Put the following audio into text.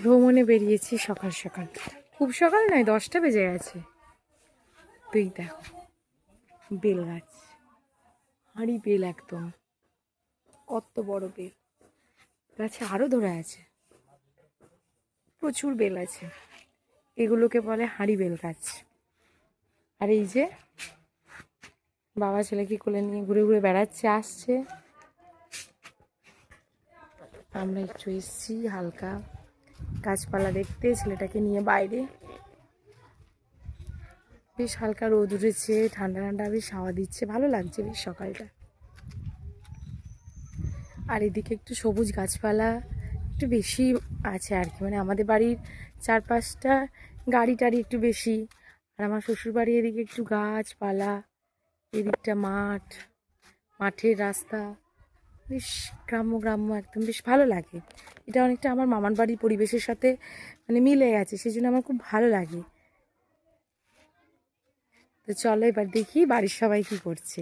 ভ্রমণে বেরিয়েছি সকাল সকাল, খুব সকাল নয়, 10টা বেজে গেছে। তুই দেখো বেল গাছ, হাঁড়ি বেল, একদম কত বড় বেল গাছে, আরো ধরে আছে, প্রচুর বেল আছে। এগুলোকে বলে হাঁড়ি বেল গাছ। আর এই যে বাবা ছেলেকে কোলে নিয়ে ঘুরে ঘুরে বেড়াচ্ছে, আসছে। আমরা একটু এসছি হালকা গাছপালা দেখতে, ছেলেটাকে নিয়ে বাইরে। বেশ হালকা রোদ উঠেছে, ঠান্ডা ঠান্ডা বেশ হাওয়া দিচ্ছে, ভালো লাগছে বেশ সকালটা। আর এদিকে একটু সবুজ গাছপালা একটু বেশি আছে আর কি, মানে আমাদের বাড়ির চারপাশটা গাড়ি টাড়ি একটু বেশি। আর আমার শ্বশুর বাড়ি এদিকে একটু গাছপালা, এদিকটা মাঠ, মাঠের রাস্তা, বেশ গ্রাম্য গ্রাম্য একদম, বেশ ভালো লাগে। এটা অনেকটা আমার মামার বাড়ির পরিবেশের সাথে মানে মিলে গেছে, সেই জন্য আমার খুব ভালো লাগে। তো চলো এবার দেখি বাড়ির সবাই কি করছে।